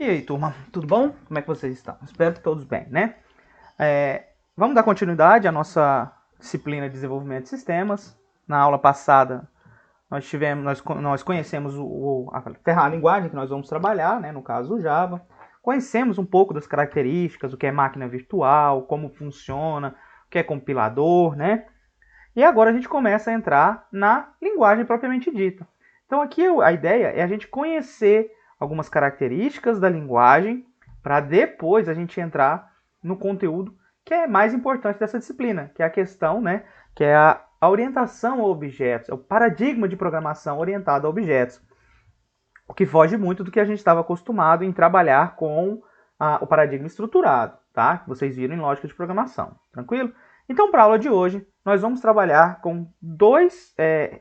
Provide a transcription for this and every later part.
E aí, turma, tudo bom? Como é que vocês estão? Espero que todos bem, né? Vamos dar continuidade à nossa disciplina de desenvolvimento de sistemas. Na aula passada, nós conhecemos a linguagem que nós vamos trabalhar, né? No caso, o Java. Conhecemos um pouco das características, o que é máquina virtual, como funciona, o que é compilador, né? E agora a gente começa a entrar na linguagem propriamente dita. Então aqui a ideia é a gente conhecer algumas características da linguagem para depois a gente entrar no conteúdo que é mais importante dessa disciplina, que é a questão, né, que é a orientação a objetos, é o paradigma de programação orientado a objetos, o que foge muito do que a gente estava acostumado em trabalhar com o paradigma estruturado, tá? Que vocês viram em lógica de programação, tranquilo? Então, para a aula de hoje, nós vamos trabalhar com dois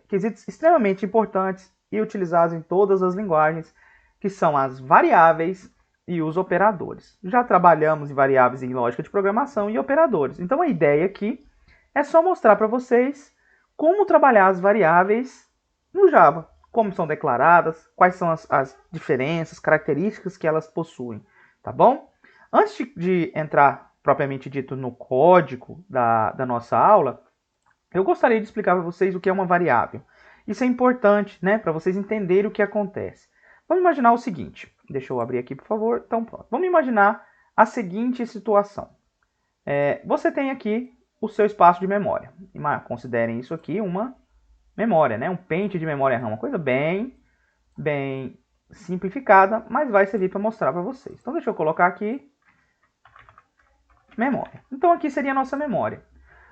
quesitos extremamente importantes e utilizados em todas as linguagens, que são as variáveis e os operadores. Já trabalhamos em variáveis em lógica de programação e operadores. Então, a ideia aqui é só mostrar para vocês como trabalhar as variáveis no Java, como são declaradas, quais são as diferenças, características que elas possuem, tá bom? Antes de entrar propriamente dito no código da nossa aula, eu gostaria de explicar para vocês o que é uma variável. Isso é importante, né, para vocês entenderem o que acontece. Vamos imaginar o seguinte, deixa eu abrir aqui, por favor. Então, pronto. Vamos imaginar a seguinte situação. Você tem aqui o seu espaço de memória. Considerem isso aqui uma memória, né? Um pente de memória RAM, uma coisa bem simplificada, mas vai servir para mostrar para vocês. Então, deixa eu colocar aqui memória. Então, aqui seria a nossa memória.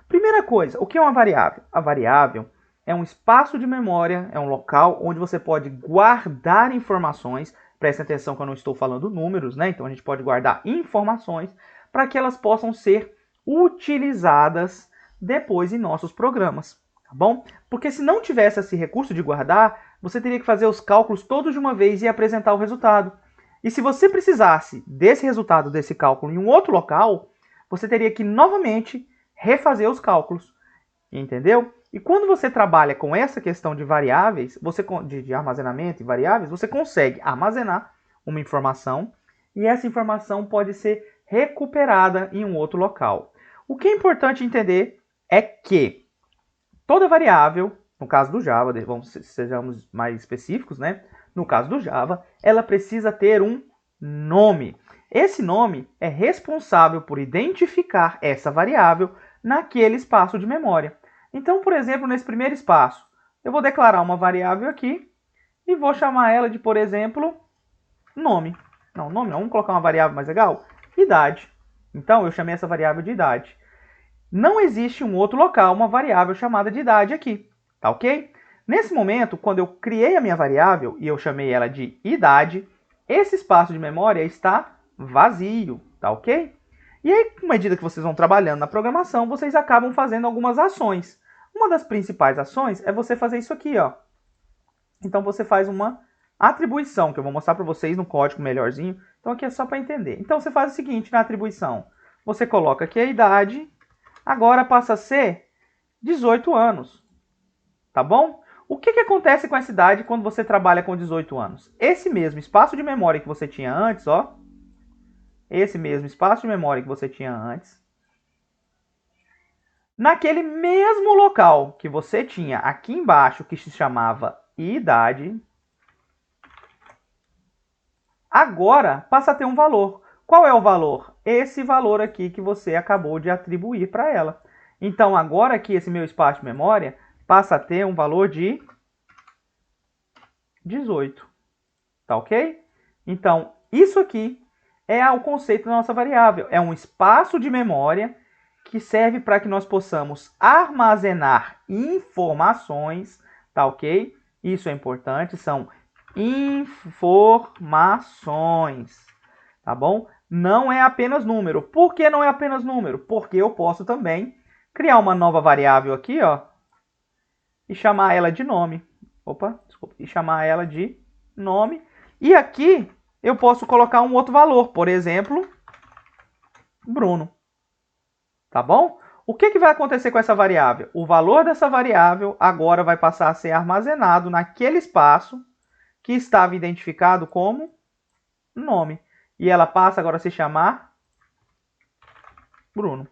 Primeira coisa, o que é uma variável? A variável é um espaço de memória, é um local onde você pode guardar informações. Prestem atenção que eu não estou falando números, né? Então a gente pode guardar informações para que elas possam ser utilizadas depois em nossos programas, tá bom? Porque se não tivesse esse recurso de guardar, você teria que fazer os cálculos todos de uma vez e apresentar o resultado. E se você precisasse desse resultado desse cálculo em um outro local, você teria que novamente refazer os cálculos, entendeu? E quando você trabalha com essa questão de variáveis, de armazenamento e variáveis, você consegue armazenar uma informação e essa informação pode ser recuperada em um outro local. O que é importante entender é que toda variável, no caso do Java, sejamos mais específicos, né? No caso do Java, ela precisa ter um nome. Esse nome é responsável por identificar essa variável naquele espaço de memória. Então, por exemplo, nesse primeiro espaço, eu vou declarar uma variável aqui e vou chamar ela de, por exemplo, nome. Não, nome não, vamos colocar uma variável mais legal? Idade. Então, eu chamei essa variável de idade. Não existe um outro local, uma variável chamada de idade aqui, tá ok? Nesse momento, quando eu criei a minha variável e eu chamei ela de idade, esse espaço de memória está vazio, tá ok? E aí, à medida que vocês vão trabalhando na programação, vocês acabam fazendo algumas ações. Uma das principais ações é você fazer isso aqui, ó. Então você faz uma atribuição, que eu vou mostrar para vocês no código melhorzinho. Então aqui é só para entender. Então você faz o seguinte na atribuição. Você coloca aqui a idade, agora passa a ser 18 anos. Tá bom? O que acontece com essa idade quando você trabalha com 18 anos? Esse mesmo espaço de memória que você tinha antes, ó. Esse mesmo espaço de memória que você tinha antes. Naquele mesmo local que você tinha aqui embaixo, que se chamava idade, agora passa a ter um valor. Qual é o valor? Esse valor aqui que você acabou de atribuir para ela. Então, agora aqui, esse meu espaço de memória passa a ter um valor de 18. Tá ok? Então, isso aqui é o conceito da nossa variável. É um espaço de memória que serve para que nós possamos armazenar informações, tá ok? Isso é importante, são informações, tá bom? Não é apenas número. Por que não é apenas número? Porque eu posso também criar uma nova variável aqui, ó, e chamar ela de nome. Opa, desculpa. E chamar ela de nome. E aqui eu posso colocar um outro valor, por exemplo, Bruno. Tá bom? O que vai acontecer com essa variável? O valor dessa variável agora vai passar a ser armazenado naquele espaço que estava identificado como nome. e ela passa agora a se chamar Bruno.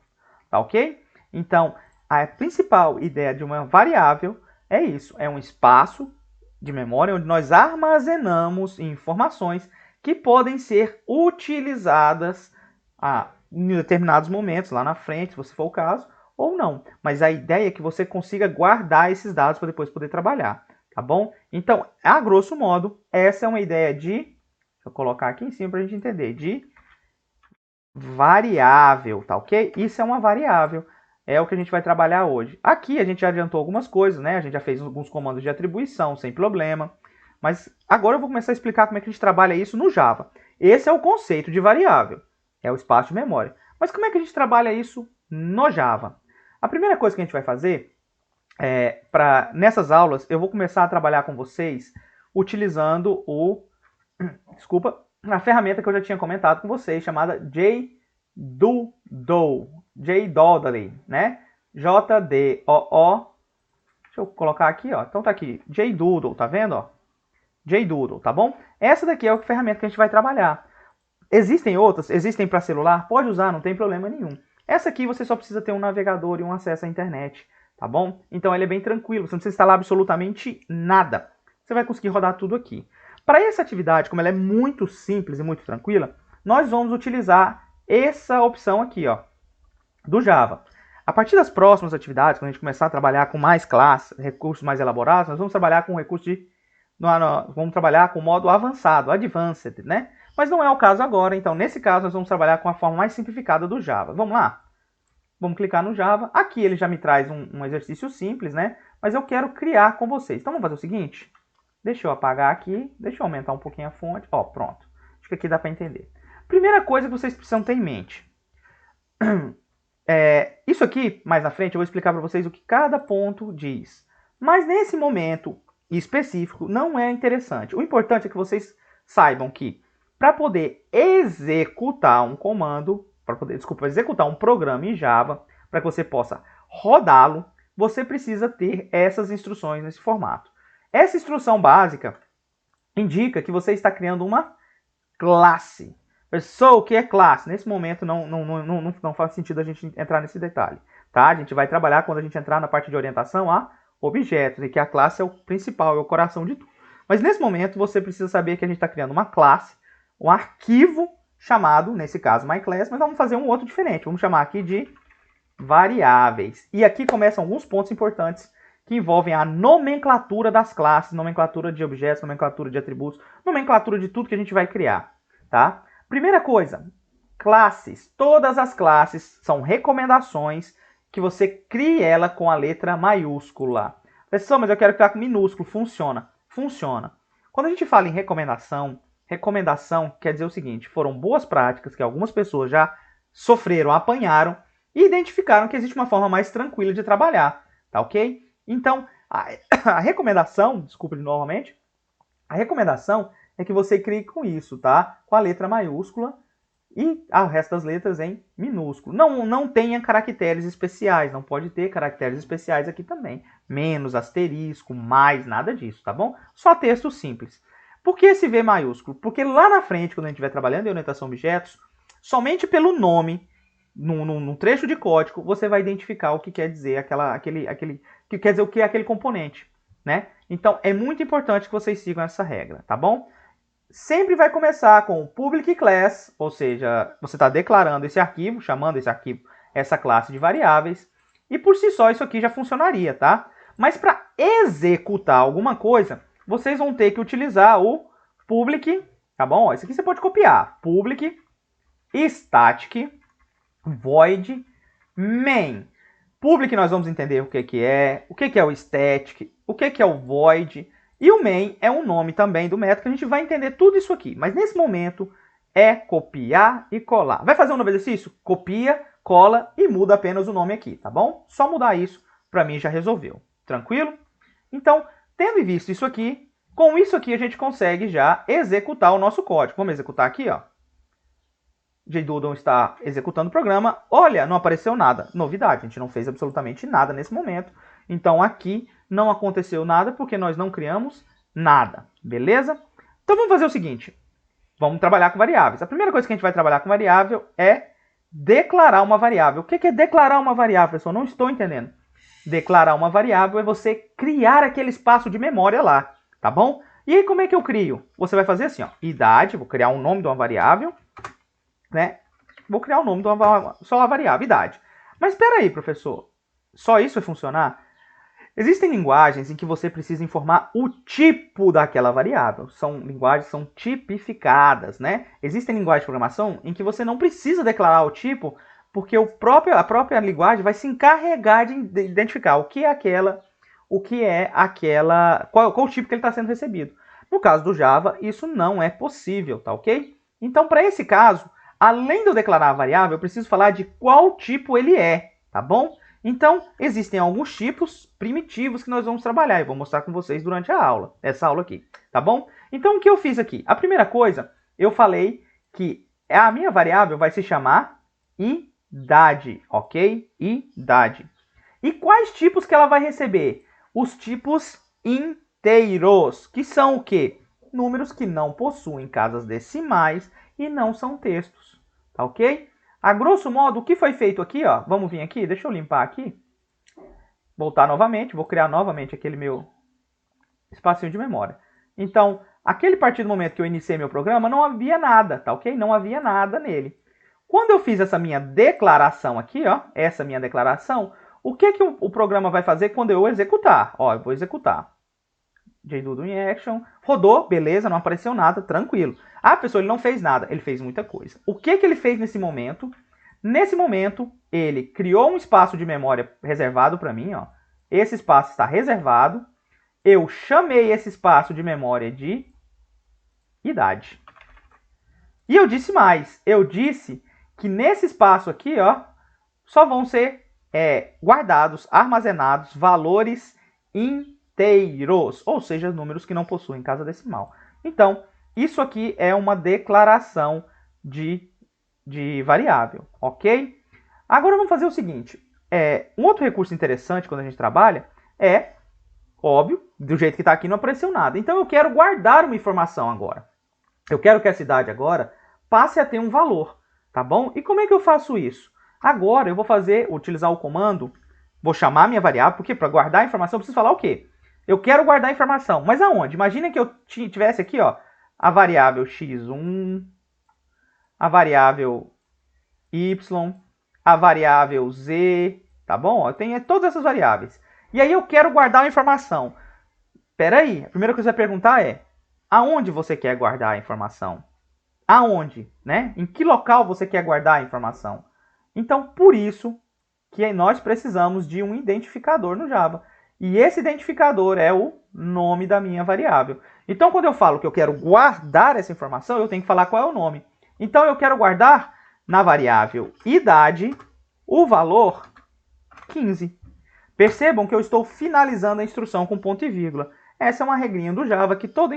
Tá ok? Então, a principal ideia de uma variável é isso, é um espaço de memória onde nós armazenamos informações que podem ser utilizadas em determinados momentos, lá na frente, se for o caso, ou não. Mas a ideia é que você consiga guardar esses dados para depois poder trabalhar, tá bom? Então, a grosso modo, essa é uma ideia de, deixa eu colocar aqui em cima para a gente entender, de variável, tá ok? Isso é uma variável, é o que a gente vai trabalhar hoje. Aqui a gente já adiantou algumas coisas, né? A gente já fez alguns comandos de atribuição sem problema, mas agora eu vou começar a explicar como é que a gente trabalha isso no Java. Esse é o conceito de variável, é o espaço de memória. Mas como é que a gente trabalha isso no Java? A primeira coisa que a gente vai fazer nessas aulas, eu vou começar a trabalhar com vocês utilizando a ferramenta que eu já tinha comentado com vocês, chamada JDoodle, né? J-D-O-O. Deixa eu colocar aqui, ó. Então tá aqui, JDoodle, tá vendo, ó? JDoodle, tá bom? Essa daqui é a ferramenta que a gente vai trabalhar. Existem outras? Existem para celular? Pode usar, não tem problema nenhum. Essa aqui você só precisa ter um navegador e um acesso à internet, tá bom? Então ele é bem tranquilo, você não precisa instalar absolutamente nada. Você vai conseguir rodar tudo aqui. Para essa atividade, como ela é muito simples e muito tranquila, nós vamos utilizar essa opção aqui, ó, do Java. A partir das próximas atividades, quando a gente começar a trabalhar com mais classes, recursos mais elaborados, nós vamos trabalhar com recurso vamos trabalhar com o modo avançado, advanced, né? Mas não é o caso agora, então nesse caso nós vamos trabalhar com a forma mais simplificada do Java. Vamos lá? Vamos clicar no Java. Aqui ele já me traz um exercício simples, né? Mas eu quero criar com vocês. Então vamos fazer o seguinte. Deixa eu apagar aqui, deixa eu aumentar um pouquinho a fonte. Ó, pronto. Acho que aqui dá para entender. Primeira coisa que vocês precisam ter em mente. Isso aqui, mais na frente, eu vou explicar para vocês o que cada ponto diz. Mas nesse momento específico, não é interessante. O importante é que vocês saibam que para poder executar um comando, executar um programa em Java, para que você possa rodá-lo, você precisa ter essas instruções nesse formato. Essa instrução básica indica que você está criando uma classe. Pessoal, o que é classe? Nesse momento não faz sentido a gente entrar nesse detalhe. Tá? A gente vai trabalhar quando a gente entrar na parte de orientação a objetos, e que a classe é o principal, é o coração de tudo. Mas nesse momento você precisa saber que a gente está criando uma classe, um arquivo chamado, nesse caso, myClass, mas vamos fazer um outro diferente. Vamos chamar aqui de variáveis. E aqui começam alguns pontos importantes que envolvem a nomenclatura das classes, nomenclatura de objetos, nomenclatura de atributos, nomenclatura de tudo que a gente vai criar, tá? Primeira coisa, classes. Todas as classes são recomendações que você crie ela com a letra maiúscula. Pessoal, mas eu quero criar com minúsculo. Funciona? Funciona. Quando a gente fala em recomendação, recomendação quer dizer o seguinte, foram boas práticas que algumas pessoas já sofreram, apanharam e identificaram que existe uma forma mais tranquila de trabalhar, tá ok? Então, a recomendação, desculpa novamente, a recomendação é que você crie com isso, tá? Com a letra maiúscula e o resto das letras em minúsculo. Não tenha caracteres especiais, não pode ter caracteres especiais aqui também. Menos, asterisco, mais, nada disso, tá bom? Só texto simples. Por que esse V maiúsculo? Porque lá na frente, quando a gente estiver trabalhando em orientação a objetos, somente pelo nome, num trecho de código, você vai identificar o que quer dizer que quer dizer o que é aquele componente, né? Então, é muito importante que vocês sigam essa regra, tá bom? Sempre vai começar com o public class, ou seja, você está declarando esse arquivo, chamando esse arquivo, essa classe de variáveis, e por si só isso aqui já funcionaria, tá? Mas para executar alguma coisa, vocês vão ter que utilizar o public, tá bom? Isso aqui você pode copiar, public static void main. Public nós vamos entender o que é o static, o que é o void, e o main é um nome também do método, que a gente vai entender tudo isso aqui. Mas nesse momento é copiar e colar. Vai fazer um novo exercício? Copia, cola e muda apenas o nome aqui, tá bom? Só mudar isso, para mim já resolveu. Tranquilo? Então, tendo visto isso aqui, com isso aqui a gente consegue já executar o nosso código. Vamos executar aqui, ó. JDoodle está executando o programa. Olha, não apareceu nada. Novidade, a gente não fez absolutamente nada nesse momento. Então aqui não aconteceu nada porque nós não criamos nada. Beleza? Então vamos fazer o seguinte. vamos trabalhar com variáveis. A primeira coisa que a gente vai trabalhar com variável é declarar uma variável. O que é declarar uma variável, pessoal? Não estou entendendo. Declarar uma variável é você criar aquele espaço de memória lá, tá bom? E aí como é que eu crio? Você vai fazer assim, ó, idade, vou criar um nome de uma variável, né? Vou criar o nome de só a variável, idade. Mas espera aí, professor, só isso vai funcionar? Existem linguagens em que você precisa informar o tipo daquela variável. São linguagens que são tipificadas, né? Existem linguagens de programação em que você não precisa declarar o tipo, porque a própria linguagem vai se encarregar de identificar o que é aquela, qual o tipo que ele está sendo recebido. No caso do Java, isso não é possível, tá ok? Então, para esse caso, além de eu declarar a variável, eu preciso falar de qual tipo ele é, tá bom? Então, existem alguns tipos primitivos que nós vamos trabalhar. Eu vou mostrar com vocês durante a aula, essa aula aqui, tá bom? Então, o que eu fiz aqui? A primeira coisa, eu falei que a minha variável vai se chamar idade, ok? Idade. E quais tipos que ela vai receber? Os tipos inteiros, que são o quê? Números que não possuem casas decimais e não são textos, tá ok? A grosso modo, o que foi feito aqui, ó, vamos vir aqui, deixa eu limpar aqui, voltar novamente, vou criar novamente aquele meu espacinho de memória. Então, a partir do momento que eu iniciei meu programa, não havia nada, tá ok? Não havia nada nele. Quando eu fiz essa minha declaração aqui, ó, essa minha declaração, o que o programa vai fazer quando eu executar? Ó, eu vou executar. JDoodle in action, rodou, beleza, não apareceu nada, tranquilo. Ah, pessoal, ele não fez nada, ele fez muita coisa. O que ele fez nesse momento? Nesse momento, ele criou um espaço de memória reservado para mim, ó. Esse espaço está reservado. Eu chamei esse espaço de memória de idade. E eu disse mais, eu disse que nesse espaço aqui, ó, só vão ser guardados, armazenados valores inteiros, ou seja, números que não possuem casa decimal. Então, isso aqui é uma declaração de variável, ok? Agora vamos fazer o seguinte, um outro recurso interessante quando a gente trabalha é, óbvio, do jeito que está aqui não apareceu nada. Então eu quero guardar uma informação agora. Eu quero que essa idade agora passe a ter um valor, tá bom? E como é que eu faço isso? Agora eu vou utilizar o comando, vou chamar minha variável, porque para guardar a informação eu preciso falar o quê? Eu quero guardar a informação, mas aonde? Imagina que eu tivesse aqui, ó, a variável x1, a variável y, a variável z, tá bom? Eu tenho todas essas variáveis. E aí eu quero guardar a informação. Espera aí, a primeira coisa que você vai perguntar é, aonde você quer guardar a informação? Aonde, né? Em que local você quer guardar a informação? Então, por isso que nós precisamos de um identificador no Java. E esse identificador é o nome da minha variável. Então, quando eu falo que eu quero guardar essa informação, eu tenho que falar qual é o nome. Então, eu quero guardar na variável idade o valor 15. Percebam que eu estou finalizando a instrução com ponto e vírgula. Essa é uma regrinha do Java que toda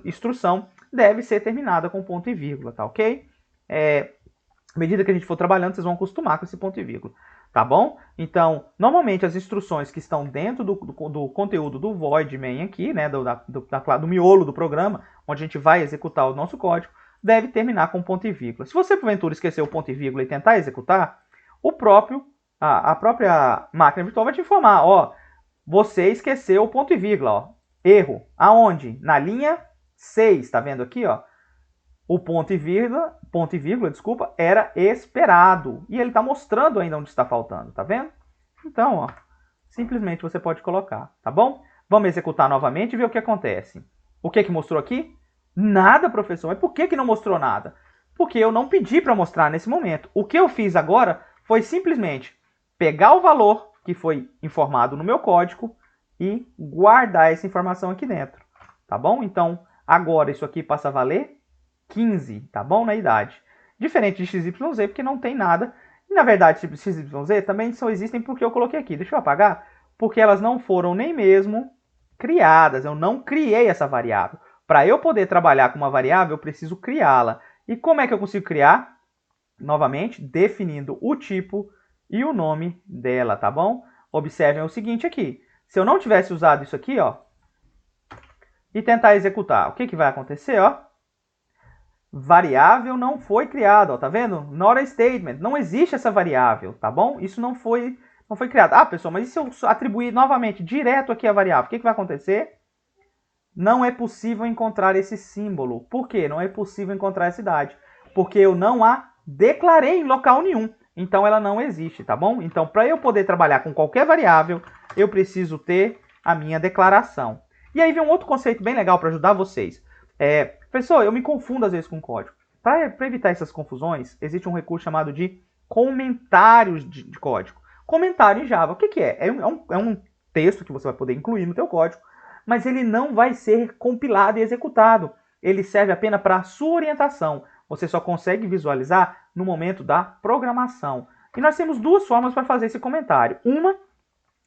instrução deve ser terminada com ponto e vírgula, tá ok? À medida que a gente for trabalhando, vocês vão acostumar com esse ponto e vírgula, tá bom? Então, normalmente as instruções que estão dentro do conteúdo do void main aqui, né, do miolo do programa, onde a gente vai executar o nosso código, deve terminar com ponto e vírgula. Se você, porventura, esquecer o ponto e vírgula e tentar executar, a própria máquina virtual vai te informar, ó, você esqueceu o ponto e vírgula, ó, erro. Aonde? Na linha 6, tá vendo aqui, ó? O ponto e vírgula, desculpa, era esperado. E ele está mostrando ainda onde está faltando, tá vendo? Então, ó, simplesmente você pode colocar, tá bom? Vamos executar novamente e ver o que acontece. O que mostrou aqui? Nada, professor. Mas por que não mostrou nada? Porque eu não pedi para mostrar nesse momento. O que eu fiz agora foi simplesmente pegar o valor que foi informado no meu código e guardar essa informação aqui dentro, tá bom? Então, agora isso aqui passa a valer 15, tá bom? Na idade. Diferente de XYZ, porque não tem nada. E, na verdade, XYZ também só existem porque eu coloquei aqui. Deixa eu apagar. Porque elas não foram nem mesmo criadas. Eu não criei essa variável. Para eu poder trabalhar com uma variável, eu preciso criá-la. E como é que eu consigo criar? Novamente, definindo o tipo e o nome dela, tá bom? Observem o seguinte aqui. Se eu não tivesse usado isso aqui, ó, e tentar executar, o que vai acontecer, ó? variável não foi criada, ó, tá vendo? Not a statement, não existe essa variável, tá bom? Isso não foi criado. Ah, pessoal, mas e se eu atribuir novamente direto aqui a variável? O que vai acontecer? Não é possível encontrar esse símbolo. Por quê? Não é possível encontrar essa idade. Porque eu não a declarei em local nenhum. Então ela não existe, tá bom? Então, para eu poder trabalhar com qualquer variável, eu preciso ter a minha declaração. E aí vem um outro conceito bem legal para ajudar vocês. Professor, eu me confundo às vezes com código. Para evitar essas confusões, existe um recurso chamado de comentários de código. Comentário em Java, o que é? É um texto que você vai poder incluir no teu código, mas ele não vai ser compilado e executado. Ele serve apenas para a sua orientação. Você só consegue visualizar no momento da programação. E nós temos duas formas para fazer esse comentário. Uma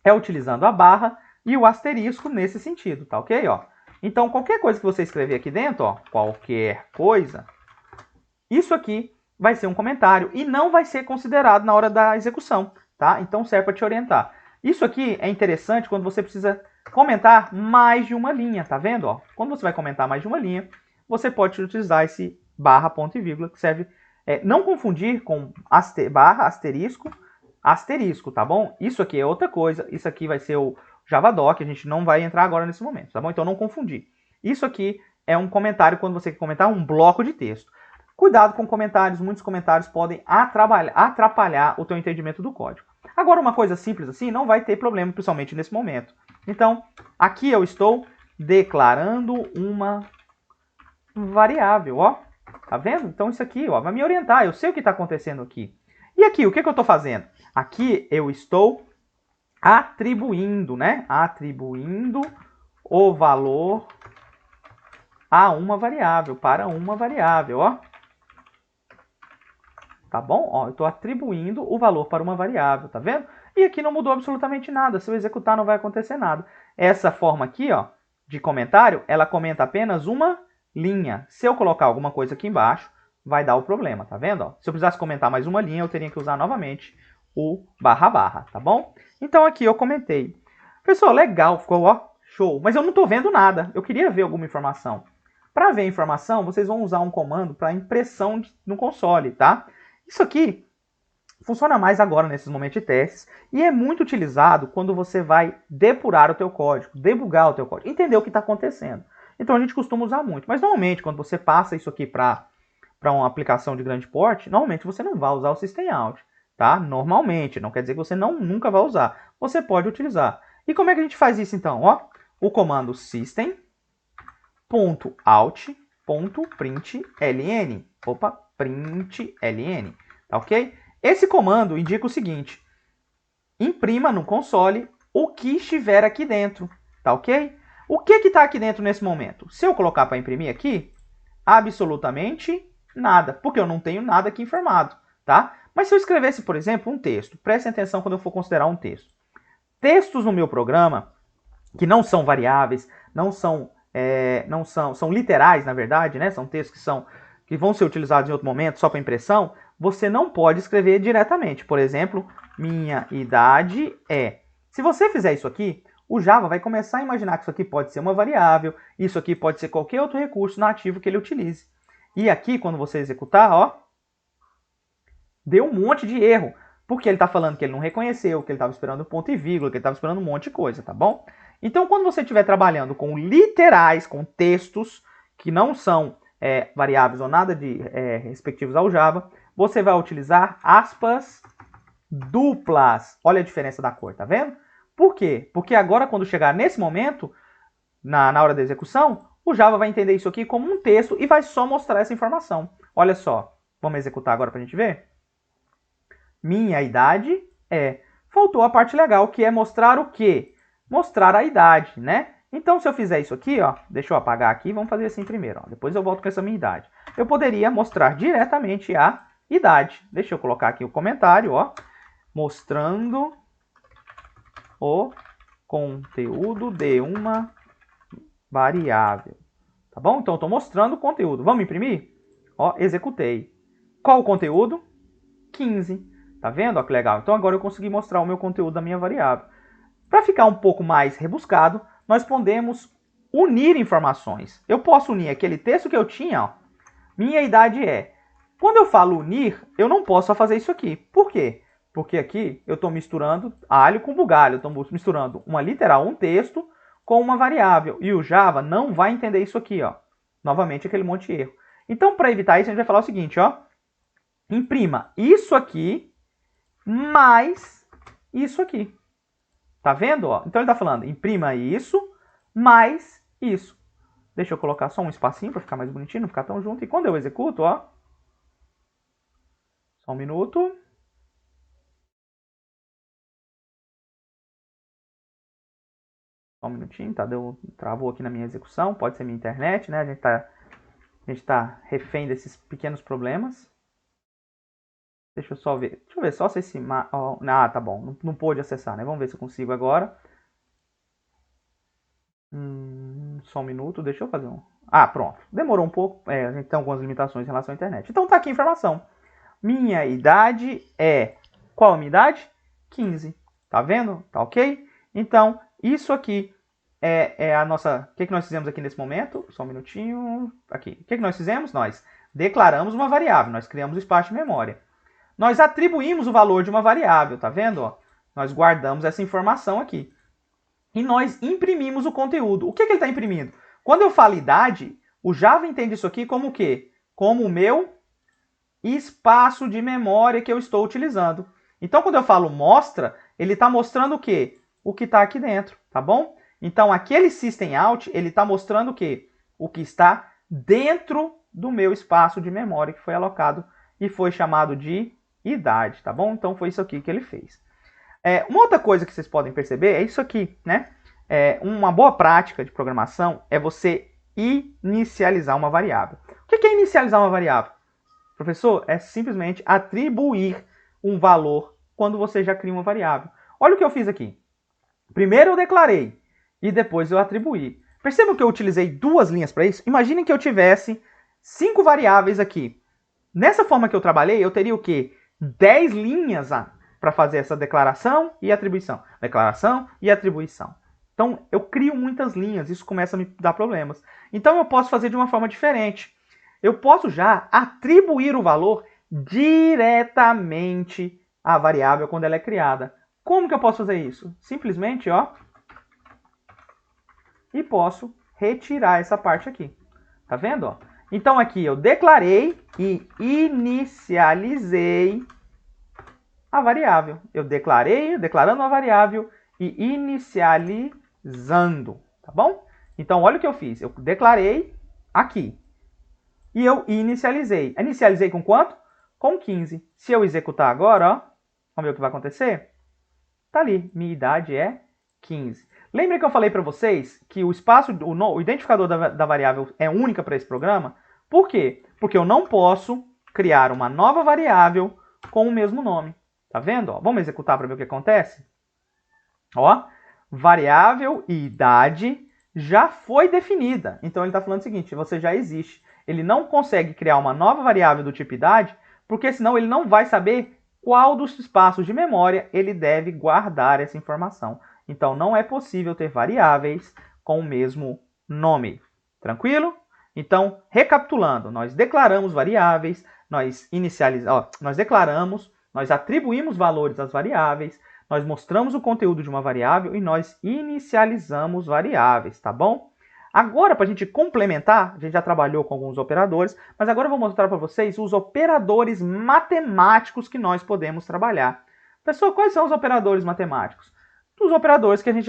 é utilizando a barra e o asterisco nesse sentido, tá ok? Ó. Então, qualquer coisa que você escrever aqui dentro, ó, qualquer coisa, isso aqui vai ser um comentário e não vai ser considerado na hora da execução, tá? Então, serve para te orientar. Isso aqui é interessante quando você precisa comentar mais de uma linha, tá vendo? Ó? Quando você vai comentar mais de uma linha, você pode utilizar esse barra, ponto e vírgula, que serve... não confundir com barra, asterisco, asterisco, tá bom? Isso aqui é outra coisa, isso aqui vai ser o Javadoc, a gente não vai entrar agora nesse momento, tá bom? Então não confundir. Isso aqui é um comentário quando você quer comentar um bloco de texto. Cuidado com comentários, muitos comentários podem atrapalhar o teu entendimento do código. Agora, uma coisa simples assim não vai ter problema, principalmente nesse momento. Então, aqui eu estou declarando uma variável, ó. Tá vendo? Então, isso aqui, ó, vai me orientar. Eu sei o que está acontecendo aqui. E aqui, o que eu estou fazendo? Aqui eu estou atribuindo, né? Atribuindo o valor a uma variável, para uma variável, ó. Tá bom? Ó, eu estou atribuindo o valor para uma variável, tá vendo? E aqui não mudou absolutamente nada. Se eu executar, não vai acontecer nada. Essa forma aqui, ó, de comentário, ela comenta apenas uma linha. Se eu colocar alguma coisa aqui embaixo, vai dar o problema, tá vendo? Ó, se eu precisasse comentar mais uma linha, eu teria que usar novamente o barra barra, tá bom? Então aqui eu comentei. Pessoal, legal, ficou, ó, show. Mas eu não estou vendo nada. Eu queria ver alguma informação. Para ver a informação, vocês vão usar um comando para impressão no console, tá? Isso aqui funciona mais agora nesses momentos de testes e é muito utilizado quando você vai depurar o teu código, debugar o teu código, entender o que está acontecendo. Então a gente costuma usar muito, mas normalmente quando você passa isso aqui para uma aplicação de grande porte, normalmente você não vai usar o Systemout, tá? Normalmente, não quer dizer que você nunca vai usar, você pode utilizar. E como é que a gente faz isso então? Ó, o comando system.out.println, println, tá ok? Esse comando indica o seguinte: imprima no console o que estiver aqui dentro, tá ok? O que está aqui dentro nesse momento? Se eu colocar para imprimir aqui, absolutamente nada, porque eu não tenho nada aqui informado, tá? Mas se eu escrevesse, por exemplo, um texto, prestem atenção quando eu for considerar um texto. Textos no meu programa, que não são variáveis, são literais, na verdade, né? São textos que vão ser utilizados em outro momento, só para impressão, você não pode escrever diretamente. Por exemplo, minha idade é. Se você fizer isso aqui, o Java vai começar a imaginar que isso aqui pode ser uma variável, isso aqui pode ser qualquer outro recurso nativo que ele utilize. E aqui, quando você executar, ó, deu um monte de erro, porque ele está falando que ele não reconheceu, que ele estava esperando ponto e vírgula, que ele estava esperando um monte de coisa, tá bom? Então, quando você estiver trabalhando com literais, com textos que não são variáveis ou nada de respectivos ao Java, você vai utilizar aspas duplas. Olha a diferença da cor, tá vendo? Por quê? Porque agora, quando chegar nesse momento, na hora da execução, o Java vai entender isso aqui como um texto e vai só mostrar essa informação. Olha só, vamos executar agora para a gente ver? Minha idade é. Faltou a parte legal, que é mostrar o quê? Mostrar a idade, né? Então, se eu fizer isso aqui, ó, deixa eu apagar aqui, vamos fazer assim primeiro, ó, depois eu volto com essa minha idade. Eu poderia mostrar diretamente a idade. Deixa eu colocar aqui o comentário, ó, mostrando o conteúdo de uma variável. Tá bom? Então, eu estou mostrando o conteúdo. Vamos imprimir? Ó, executei. Qual o conteúdo? 15. Tá vendo? Ó, que legal. Então, agora eu consegui mostrar o meu conteúdo da minha variável. Para ficar um pouco mais rebuscado, nós podemos unir informações. Eu posso unir aquele texto que eu tinha, ó, Minha idade é. Quando eu falo unir, eu não posso só fazer isso aqui. Por quê? Porque aqui eu estou misturando alho com bugalho. Eu estou misturando uma literal, um texto, com uma variável. E o Java não vai entender isso aqui, ó. Novamente, aquele monte de erro. Então, para evitar isso, a gente vai falar o seguinte, ó. Imprima isso aqui mais isso aqui. Tá vendo? Ó? Então, ele está falando, imprima isso mais isso. Deixa eu colocar só um espacinho para ficar mais bonitinho, não ficar tão junto. E quando eu executo, ó. Só um minuto. Só um minutinho, tá? Travou aqui na minha execução. Pode ser minha internet, né? A gente tá refém desses pequenos problemas. Deixa eu só ver. Deixa eu ver só se esse... Ah, tá bom. Não pôde acessar, né? Vamos ver se eu consigo agora. Só um minuto. Deixa eu fazer um... Ah, pronto. Demorou um pouco. A gente tem algumas limitações em relação à internet. Então tá aqui a informação. Minha idade é... Qual a minha idade? 15. Tá vendo? Tá ok? Então, isso aqui é a nossa... O que nós fizemos aqui nesse momento? Só um minutinho. Aqui. O que nós fizemos? Nós declaramos uma variável. Nós criamos o espaço de memória. Nós atribuímos o valor de uma variável. Tá vendo? Ó? Nós guardamos essa informação aqui. E nós imprimimos o conteúdo. O que ele está imprimindo? Quando eu falo idade, o Java entende isso aqui como o quê? Como o meu espaço de memória que eu estou utilizando. Então, quando eu falo mostra, ele está mostrando o quê? O que está aqui dentro, tá bom? Então, aquele system out, ele está mostrando o quê? O que está dentro do meu espaço de memória que foi alocado e foi chamado de idade, tá bom? Então, foi isso aqui que ele fez. Uma outra coisa que vocês podem perceber é isso aqui, né? Uma boa prática de programação é você inicializar uma variável. O que é inicializar uma variável? Professor, é simplesmente atribuir um valor quando você já cria uma variável. Olha o que eu fiz aqui. Primeiro eu declarei e depois eu atribuí. Percebam que eu utilizei duas linhas para isso? Imaginem que eu tivesse 5 variáveis aqui. Nessa forma que eu trabalhei, eu teria o quê? 10 linhas para fazer essa declaração e atribuição. Declaração e atribuição. Então, eu crio muitas linhas, isso começa a me dar problemas. Então, eu posso fazer de uma forma diferente. Eu posso já atribuir o valor diretamente à variável quando ela é criada. Como que eu posso fazer isso? Simplesmente, ó, e posso retirar essa parte aqui. Tá vendo? Ó? Então, aqui eu declarei e inicializei a variável. Eu declarei, declarando a variável e inicializando, tá bom? Então, olha o que eu fiz. Eu declarei aqui. E eu inicializei. Inicializei com quanto? Com 15. Se eu executar agora, ó, vamos ver o que vai acontecer? Tá ali, minha idade é 15. Lembra que eu falei para vocês que o espaço, o identificador da variável é única para esse programa? Por quê? Porque eu não posso criar uma nova variável com o mesmo nome. Tá vendo? Ó, vamos executar para ver o que acontece? Ó, variável e idade já foi definida. Então ele está falando o seguinte, você já existe. Ele não consegue criar uma nova variável do tipo idade, porque senão ele não vai saber qual dos espaços de memória ele deve guardar essa informação. Então não é possível ter variáveis com o mesmo nome. Tranquilo? Então, recapitulando, nós declaramos variáveis, nós declaramos, nós atribuímos valores às variáveis, nós mostramos o conteúdo de uma variável e nós inicializamos variáveis, tá bom? Agora, para a gente complementar, a gente já trabalhou com alguns operadores, mas agora eu vou mostrar para vocês os operadores matemáticos que nós podemos trabalhar. Pessoal, quais são os operadores matemáticos? Os operadores que a gente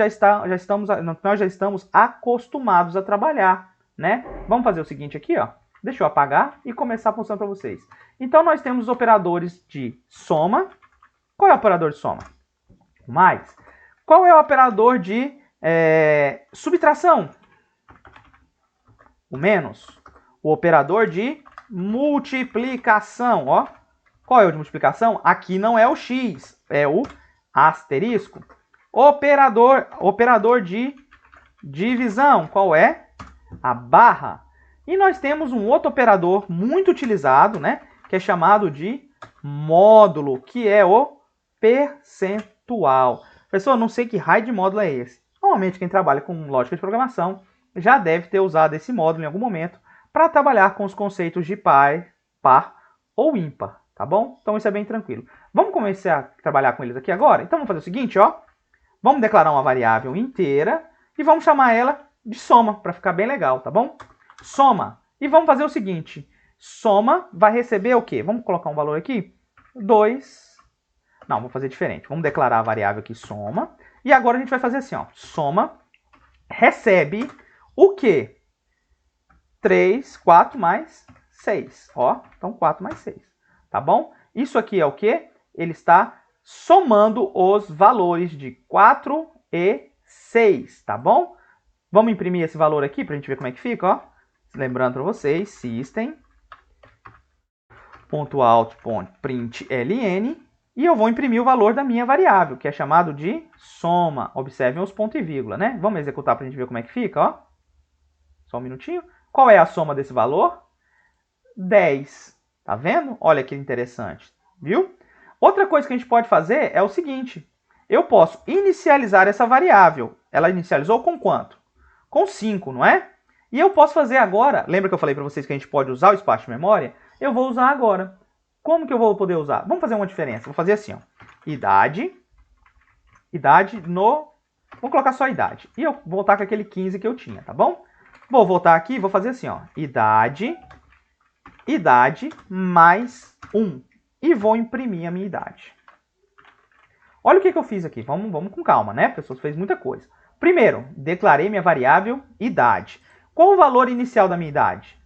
nós já estamos acostumados a trabalhar, né? Vamos fazer o seguinte aqui, ó. Deixa eu apagar e começar a função para vocês. Então, nós temos os operadores de soma. Qual é o operador de soma? Mais. Qual é o operador de subtração? O menos. O operador de multiplicação, ó. Qual é o de multiplicação? Aqui não é o x, é o asterisco. Operador de divisão, qual é? A barra. E nós temos um outro operador muito utilizado, né? Que é chamado de módulo, que é o percentual. Pessoal, não sei que raio de módulo é esse. Normalmente quem trabalha com lógica de programação já deve ter usado esse módulo em algum momento, para trabalhar com os conceitos de par ou ímpar, tá bom? Então isso é bem tranquilo. Vamos começar a trabalhar com eles aqui agora? Então vamos fazer o seguinte, ó. Vamos declarar uma variável inteira e vamos chamar ela de soma, para ficar bem legal, tá bom? Soma. E vamos fazer o seguinte, soma vai receber o quê? Vamos colocar um valor aqui? 2. Não, vamos fazer diferente. Vamos declarar a variável aqui soma. E agora a gente vai fazer assim, ó. Soma recebe o quê? 3, 4 mais 6. Ó, então 4 mais 6. Tá bom? Isso aqui é o quê? Ele está somando os valores de 4 e 6, tá bom? Vamos imprimir esse valor aqui para a gente ver como é que fica, ó. Lembrando para vocês, system.out.println, e eu vou imprimir o valor da minha variável, que é chamado de soma. Observem os pontos e vírgula, né? Vamos executar para a gente ver como é que fica, ó. Só um minutinho. Qual é a soma desse valor? 10. Tá vendo? Olha que interessante, viu? Outra coisa que a gente pode fazer é o seguinte. Eu posso inicializar essa variável. Ela inicializou com quanto? Com 5, não é? E eu posso fazer agora, lembra que eu falei para vocês que a gente pode usar o espaço de memória? Eu vou usar agora. Como que eu vou poder usar? Vamos fazer uma diferença. Vou fazer assim, ó. Idade no... Vou colocar só idade. E eu vou voltar com aquele 15 que eu tinha, tá bom? Vou voltar aqui e vou fazer assim, ó. Idade mais 1. E vou imprimir a minha idade. Olha o que eu fiz aqui. Vamos com calma, né? A pessoa fez muita coisa. Primeiro, declarei minha variável idade. Qual o valor inicial da minha idade?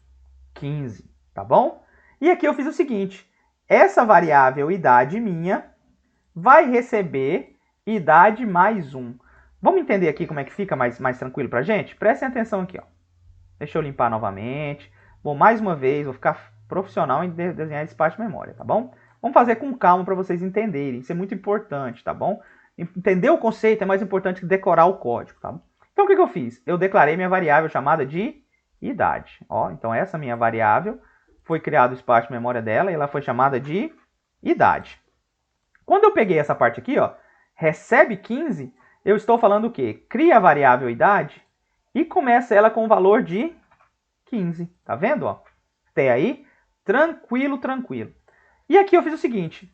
15, tá bom? E aqui eu fiz o seguinte. Essa variável idade minha vai receber idade mais 1. Vamos entender aqui como é que fica mais tranquilo pra gente? Prestem atenção aqui, ó. Deixa eu limpar novamente. Vou mais uma vez, vou ficar profissional em desenhar esse espaço de memória, tá bom? Vamos fazer com calma para vocês entenderem. Isso é muito importante, tá bom? Entender o conceito é mais importante que decorar o código, tá bom? Então o que eu fiz? Eu declarei minha variável chamada de idade. Ó, então essa minha variável foi criado o espaço de memória dela e ela foi chamada de idade. Quando eu peguei essa parte aqui, ó, recebe 15, eu estou falando o quê? Cria a variável idade e começa ela com o valor de 15. Tá vendo? Ó? Até aí, tranquilo, tranquilo. E aqui eu fiz o seguinte.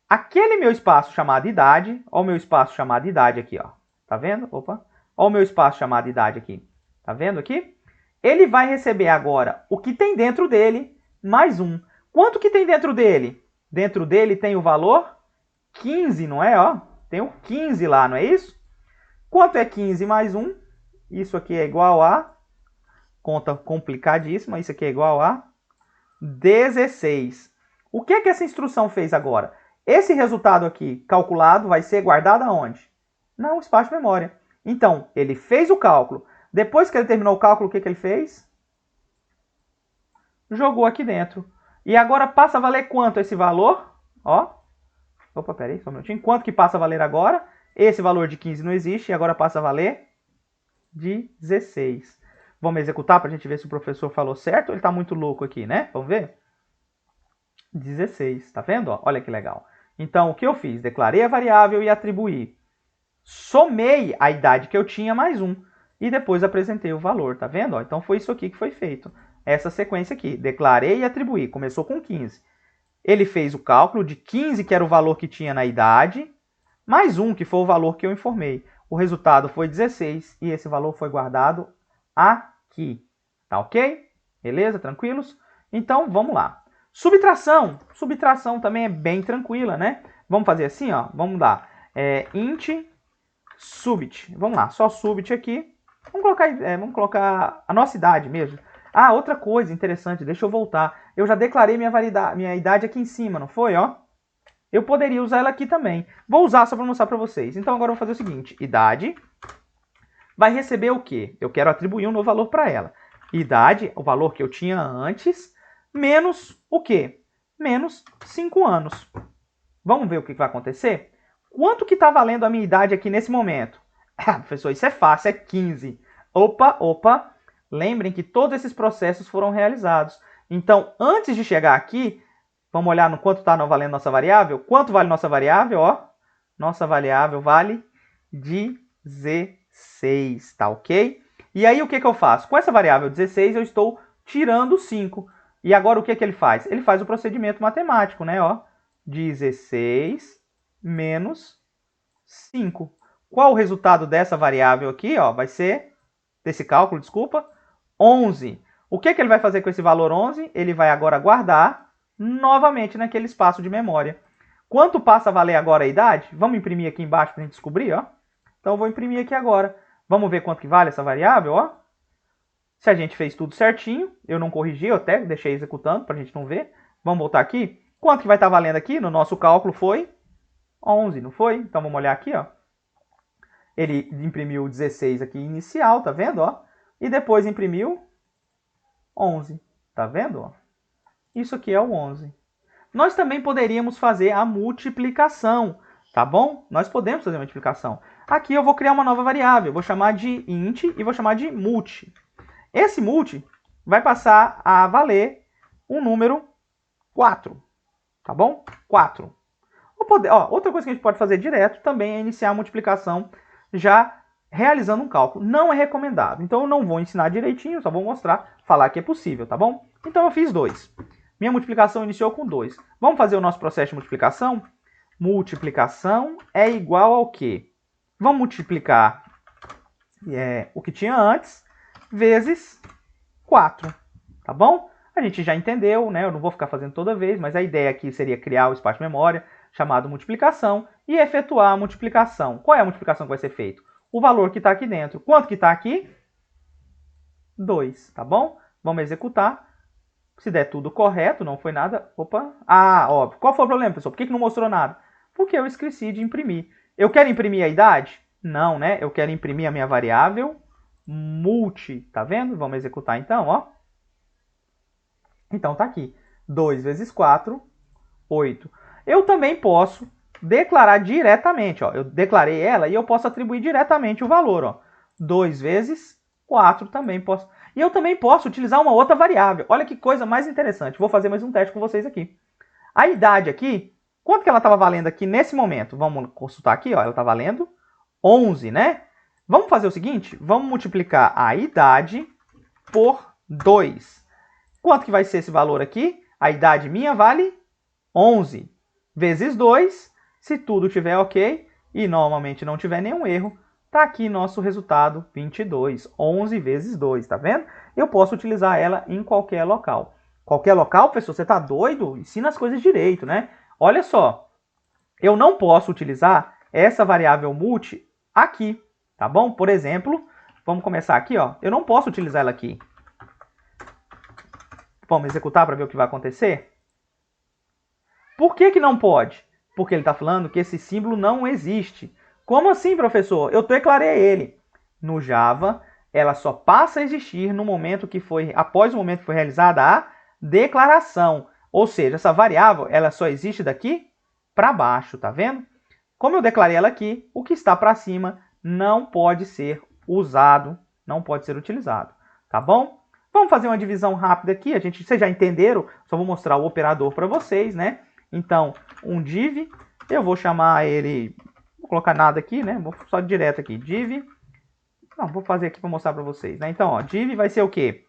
Aquele meu espaço chamado idade, ó o meu espaço chamado idade aqui, ó. Tá vendo? Opa. Ó o meu espaço chamado idade aqui. Tá vendo aqui? Ele vai receber agora o que tem dentro dele, mais 1. Quanto que tem dentro dele? Dentro dele tem o valor 15, não é? Ó, tem o 15 lá, não é isso? Quanto é 15 mais 1? Isso aqui é igual a... Conta complicadíssima. Isso aqui é igual a 16. O que é que essa instrução fez agora? Esse resultado aqui, calculado, vai ser guardado aonde? No espaço de memória. Então, ele fez o cálculo. Depois que ele terminou o cálculo, o que ele fez? Jogou aqui dentro. E agora passa a valer quanto esse valor? Ó. Opa, peraí, só um minutinho. Quanto que passa a valer agora? Esse valor de 15 não existe e agora passa a valer 16. Vamos executar para a gente ver se o professor falou certo ou ele está muito louco aqui, né? Vamos ver? 16, tá vendo? Ó, olha que legal. Então, o que eu fiz? Declarei a variável e atribuí. Somei a idade que eu tinha mais 1. E depois apresentei o valor, tá vendo? Ó, então, foi isso aqui que foi feito. Essa sequência aqui. Declarei e atribuí. Começou com 15. Ele fez o cálculo de 15, que era o valor que tinha na idade, mais 1, que foi o valor que eu informei. O resultado foi 16 e esse valor foi guardado aqui. Tá ok? Beleza? Tranquilos? Então, vamos lá. Subtração. Subtração também é bem tranquila, né? Vamos fazer assim, ó. Vamos lá. Int subit. Vamos lá, só subit aqui. Vamos colocar a nossa idade mesmo. Ah, outra coisa interessante, deixa eu voltar. Eu já declarei minha idade aqui em cima, não foi, ó? Eu poderia usar ela aqui também. Vou usar só para mostrar para vocês. Então agora eu vou fazer o seguinte. Idade vai receber o quê? Eu quero atribuir um novo valor para ela. Idade, o valor que eu tinha antes, menos o quê? Menos 5 anos. Vamos ver o que vai acontecer? Quanto que está valendo a minha idade aqui nesse momento? Ah, professor, isso é fácil, é 15. Opa. Lembrem que todos esses processos foram realizados. Então, antes de chegar aqui, vamos olhar no quanto está valendo nossa variável? Quanto vale nossa variável? Ó, nossa variável vale 16, tá ok? E aí, o que eu faço? Com essa variável 16, eu estou tirando 5. E agora o que ele faz? Ele faz o procedimento matemático, né? Ó, 16 menos 5. Qual o resultado dessa variável aqui? Ó, vai ser, desse cálculo, desculpa, 11. O que ele vai fazer com esse valor 11? Ele vai agora guardar novamente naquele espaço de memória. Quanto passa a valer agora a idade? Vamos imprimir aqui embaixo para a gente descobrir, ó. Então eu vou imprimir aqui agora. Vamos ver quanto que vale essa variável, ó. Se a gente fez tudo certinho, eu não corrigi, eu até deixei executando para a gente não ver. Vamos voltar aqui. Quanto que vai estar valendo aqui? No nosso cálculo foi 11, não foi? Então vamos olhar aqui, ó. Ele imprimiu 16 aqui inicial, tá vendo, ó? E depois imprimiu 11, tá vendo, ó? Isso aqui é o 11. Nós também poderíamos fazer a multiplicação, tá bom? Nós podemos fazer a multiplicação. Aqui eu vou criar uma nova variável, vou chamar de int e vou chamar de multi. Esse multi vai passar a valer um número 4, tá bom? 4. Outra coisa que a gente pode fazer direto também é iniciar a multiplicação já realizando um cálculo. Não é recomendado, então eu não vou ensinar direitinho, só vou mostrar, falar que é possível, tá bom? Então eu fiz 2. Minha multiplicação iniciou com 2. Vamos fazer o nosso processo de multiplicação? Multiplicação é igual ao quê? Vamos multiplicar o que tinha antes vezes 4, tá bom? A gente já entendeu, né? Eu não vou ficar fazendo toda vez, mas a ideia aqui seria criar o espaço de memória chamado multiplicação e efetuar a multiplicação. Qual é a multiplicação que vai ser feita? O valor que está aqui dentro. Quanto que está aqui? 2, tá bom? Vamos executar. Se der tudo correto, não foi nada... Opa! Ah, óbvio. Qual foi o problema, pessoal? Por que não mostrou nada? Porque eu esqueci de imprimir. Eu quero imprimir a idade? Não, né? Eu quero imprimir a minha variável multi, tá vendo? Vamos executar então, ó. Então tá aqui, 2 vezes 4, 8. Eu também posso declarar diretamente, ó. Eu declarei ela e eu posso atribuir diretamente o valor, ó. 2 vezes 4 também posso. E eu também posso utilizar uma outra variável. Olha que coisa mais interessante. Vou fazer mais um teste com vocês aqui. A idade aqui, quanto que ela estava valendo aqui nesse momento? Vamos consultar aqui, ó. Ela está valendo 11, né? Vamos fazer o seguinte, vamos multiplicar a idade por 2. Quanto que vai ser esse valor aqui? A idade minha vale 11 vezes 2. Se tudo estiver ok e normalmente não tiver nenhum erro, tá aqui nosso resultado 22. 11 vezes 2, tá vendo? Eu posso utilizar ela em qualquer local. Qualquer local, pessoal, você tá doido? Ensina as coisas direito, né? Olha só, eu não posso utilizar essa variável multi aqui. Tá bom? Por exemplo, vamos começar aqui, ó. Eu não posso utilizar ela aqui. Vamos executar para ver o que vai acontecer? Por que que não pode? Porque ele está falando que esse símbolo não existe. Como assim, professor? Eu declarei ele. No Java, ela só passa a existir no momento que foi, após o momento que foi realizada a declaração. Ou seja, essa variável, ela só existe daqui para baixo, tá vendo? Como eu declarei ela aqui, o que está para cima não pode ser usado, não pode ser utilizado, tá bom? Vamos fazer uma divisão rápida aqui, vocês já entenderam, só vou mostrar o operador para vocês, né? Então, um div, eu vou chamar ele, não vou colocar nada aqui, né? Vou só direto aqui, div, não, vou fazer aqui para mostrar para vocês, né? Então, ó, div vai ser o quê?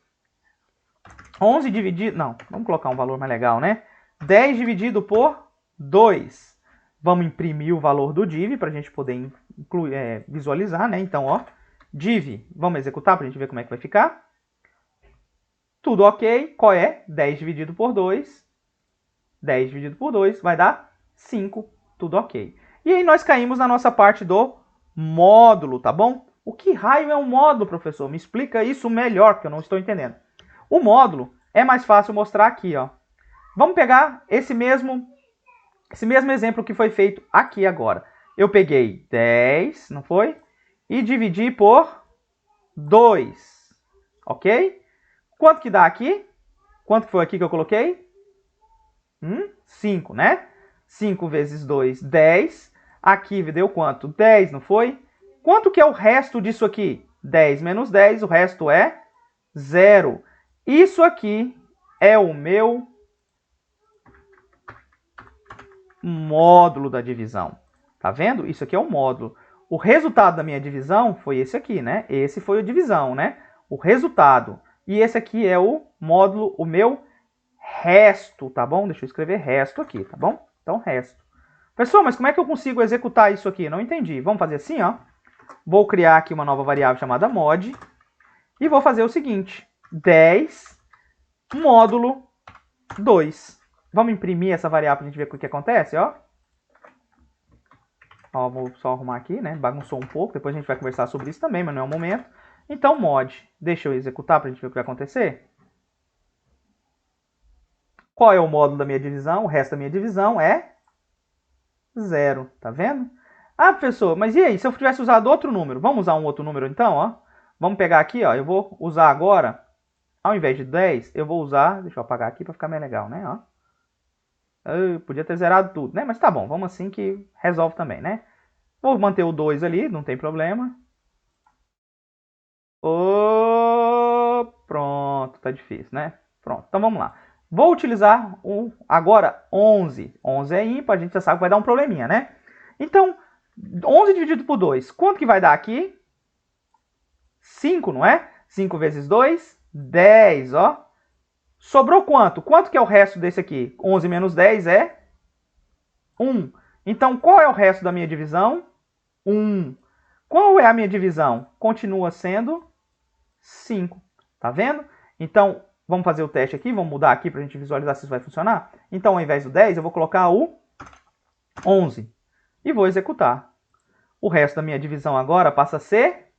11 dividido, não, vamos colocar um valor mais legal, né? 10 dividido por 2. Vamos imprimir o valor do div para a gente poder visualizar, né? Então, ó, div, vamos executar para a gente ver como é que vai ficar. Tudo ok. Qual é? 10 dividido por 2. 10 dividido por 2 vai dar 5. Tudo ok. E aí nós caímos na nossa parte do módulo, tá bom? O que raio é um módulo, professor? Me explica isso melhor, que eu não estou entendendo. O módulo é mais fácil mostrar aqui, ó. Vamos pegar esse mesmo exemplo que foi feito aqui agora. Eu peguei 10, não foi? E dividi por 2, ok? Quanto que dá aqui? Quanto foi aqui que eu coloquei? 5, né? 5 vezes 2, 10. Aqui deu quanto? 10, não foi? Quanto que é o resto disso aqui? 10 menos 10, o resto é 0. Isso aqui é o meu módulo da divisão. Tá vendo? Isso aqui é o módulo. O resultado da minha divisão foi esse aqui, né? Esse foi a divisão, né? O resultado E esse aqui é o módulo, o meu resto, tá bom? Deixa eu escrever resto aqui, tá bom? Então, resto. Pessoal, mas como é que eu consigo executar isso aqui? Não entendi. Vamos fazer assim, ó. Vou criar aqui uma nova variável chamada mod. E vou fazer o seguinte. 10 módulo 2. Vamos imprimir essa variável para a gente ver o que acontece, ó. Ó, vou só arrumar aqui, né? Bagunçou um pouco. Depois a gente vai conversar sobre isso também, mas não é o momento. Então, mod. Deixa eu executar para a gente ver o que vai acontecer. Qual é o módulo da minha divisão? O resto da minha divisão é 0. Tá vendo? Ah, professor, mas e aí? Se eu tivesse usado outro número? Vamos usar um outro número então, ó. Vamos pegar aqui, ó. Eu vou usar agora, ao invés de 10, eu vou usar... Deixa eu apagar aqui para ficar mais legal, né? Ó. Eu podia ter zerado tudo, né? Mas tá bom, vamos assim que resolve também, né? Vou manter o 2 ali, não tem problema. Oh, pronto, tá difícil, né? Pronto, então vamos lá. Vou utilizar agora 11. 11 é ímpar, a gente já sabe que vai dar um probleminha, né? Então, 11 dividido por 2, quanto que vai dar aqui? 5, não é? 5 vezes 2, 10, ó. Sobrou quanto? Quanto que é o resto desse aqui? 11 menos 10 é 1. Então, qual é o resto da minha divisão? 1. Qual é a minha divisão? Continua sendo 5. Tá vendo? Então, vamos fazer o teste aqui. Vamos mudar aqui para a gente visualizar se isso vai funcionar. Então, ao invés do 10, eu vou colocar o 11. E vou executar. O resto da minha divisão agora passa a ser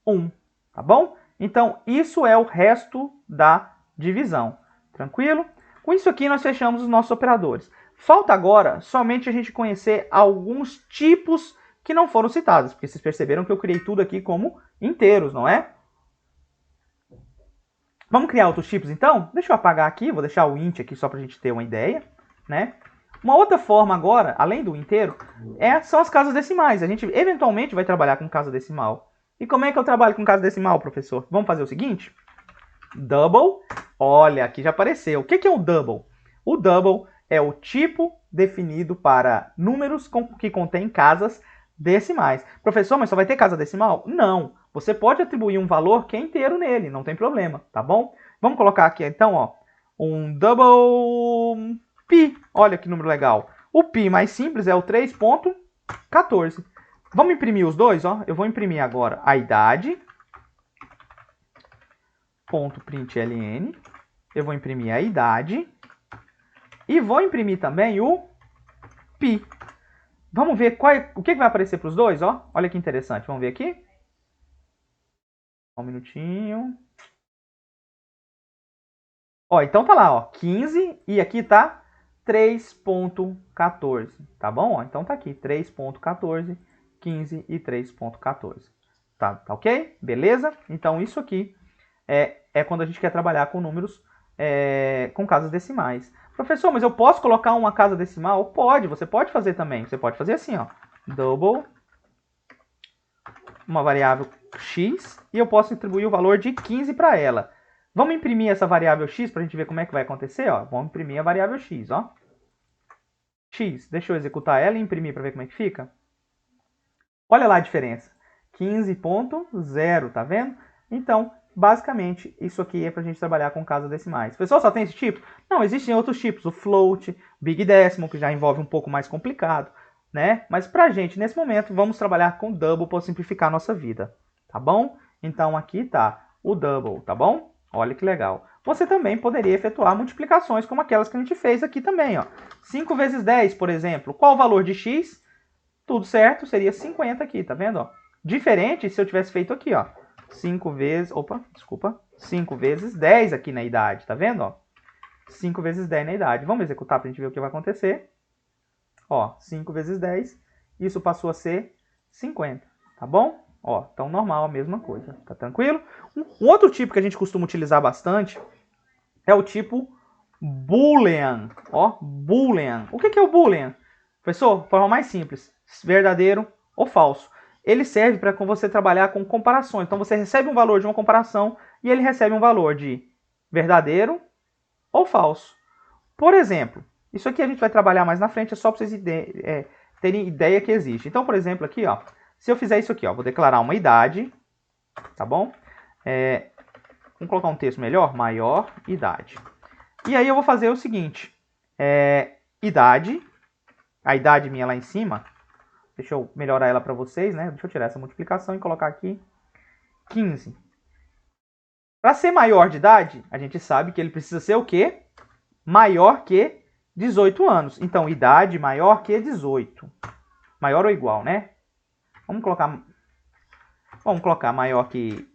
1. Tá bom? Então, isso é o resto da divisão. Tranquilo? Com isso aqui, nós fechamos os nossos operadores. Falta agora somente a gente conhecer alguns tipos que não foram citados, porque vocês perceberam que eu criei tudo aqui como inteiros, não é? Vamos criar outros tipos, então? Deixa eu apagar aqui, vou deixar o int aqui só para a gente ter uma ideia, né? Uma outra forma agora, além do inteiro, são as casas decimais. A gente eventualmente vai trabalhar com casa decimal. E como é que eu trabalho com casa decimal, professor? Vamos fazer o seguinte. Double. Olha, aqui já apareceu. O que é o double? O double é o tipo definido para números que contêm casas decimais. Professor, mas só vai ter casa decimal? Não. Você pode atribuir um valor que é inteiro nele, não tem problema, tá bom? Vamos colocar aqui, então, ó, um double pi. Olha que número legal. O pi mais simples é o 3.14. Vamos imprimir os dois, ó. Eu vou imprimir agora a idade, .println. Eu vou imprimir a idade e vou imprimir também o pi. Vamos ver o que vai aparecer para os dois, ó. Olha que interessante. Vamos ver aqui. Um minutinho. Ó, então tá lá, ó, 15 e aqui tá 3.14, tá bom? Ó, então tá aqui, 3.14, 15 e 3.14. Tá ok? Beleza? Então isso aqui é quando a gente quer trabalhar com números com casas decimais. Professor, mas eu posso colocar uma casa decimal? Pode, você pode fazer também. Você pode fazer assim, ó, double, uma variável x, e eu posso atribuir o valor de 15 para ela. Vamos imprimir essa variável x para a gente ver como é que vai acontecer, ó. Vamos imprimir a variável x, ó. X, deixa eu executar ela e imprimir para ver como é que fica. Olha lá a diferença. 15.0, tá vendo? Então, basicamente, isso aqui é para a gente trabalhar com casas decimais. O pessoal só tem esse tipo? Não, existem outros tipos. O float, big decimal, que já envolve um pouco mais complicado, né? Mas para a gente, nesse momento, vamos trabalhar com double para simplificar a nossa vida, tá bom? Então, aqui tá o double, tá bom? Olha que legal. Você também poderia efetuar multiplicações como aquelas que a gente fez aqui também, ó. 5 vezes 10, por exemplo. Qual o valor de x? Tudo certo, seria 50 aqui, tá vendo? Ó? Diferente se eu tivesse feito aqui, ó. 5 vezes... Opa, desculpa. 5 vezes 10 aqui na idade, tá vendo? Ó? 5 vezes 10 na idade. Vamos executar pra gente ver o que vai acontecer. Ó, 5 vezes 10. Isso passou a ser 50, tá bom? Ó, então normal, a mesma coisa, tá tranquilo? Um outro tipo que a gente costuma utilizar bastante é o tipo Boolean, ó, Boolean. O que é o Boolean? Professor, forma mais simples, verdadeiro ou falso. Ele serve para você trabalhar com comparações. Então você recebe um valor de uma comparação e ele recebe um valor de verdadeiro ou falso. Por exemplo, isso aqui a gente vai trabalhar mais na frente, é só para vocês terem ideia que existe. Então, por exemplo, aqui, ó, se eu fizer isso aqui, ó, vou declarar uma idade, tá bom? Vamos colocar um texto melhor? Maior idade. E aí eu vou fazer o seguinte. Idade. A idade minha lá em cima. Deixa eu melhorar ela para vocês, né? Deixa eu tirar essa multiplicação e colocar aqui 15. Para ser maior de idade, a gente sabe que ele precisa ser o quê? Maior que 18 anos. Então, idade maior que 18. Maior ou igual, né? Vamos colocar maior que...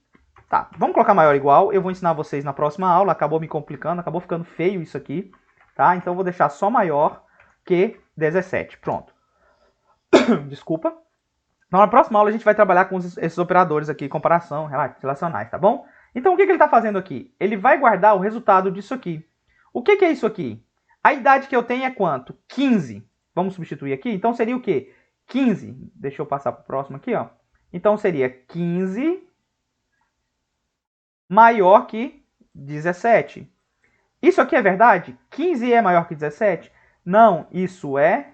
Tá, vamos colocar maior ou igual. Eu vou ensinar vocês na próxima aula. Acabou me complicando, acabou ficando feio isso aqui. Tá? Então, eu vou deixar só maior que 17. Pronto. Desculpa. Então, na próxima aula, a gente vai trabalhar com esses operadores aqui, comparação, relacionais, tá bom? Então, o que ele está fazendo aqui? Ele vai guardar o resultado disso aqui. O que é isso aqui? A idade que eu tenho é quanto? 15. Vamos substituir aqui? Então, seria o quê? 15. Deixa eu passar para o próximo aqui, ó. Então, seria 15 maior que 17. Isso aqui é verdade? 15 é maior que 17? Não, isso é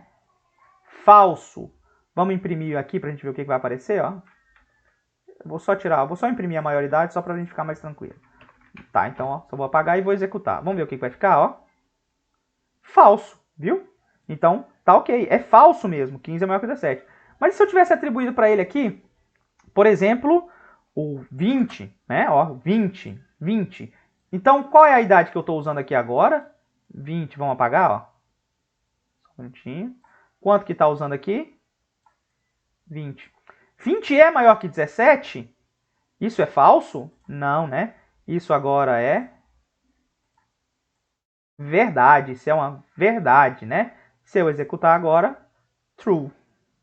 falso. Vamos imprimir aqui para a gente ver o que vai aparecer, ó. Vou só imprimir a maioridade só para a gente ficar mais tranquilo. Tá, então, ó, só vou apagar e vou executar. Vamos ver o que vai ficar, ó. Falso, viu? Então, tá ok. É falso mesmo, 15 é maior que 17. Mas se eu tivesse atribuído para ele aqui, por exemplo, o 20, né? Ó, 20. Então, qual é a idade que eu estou usando aqui agora? 20, vamos apagar, ó. Só um minutinho. Quanto que está usando aqui? 20. 20 é maior que 17? Isso é falso? Não, né? Isso agora é verdade. Isso é uma verdade, né? Se eu executar agora, true.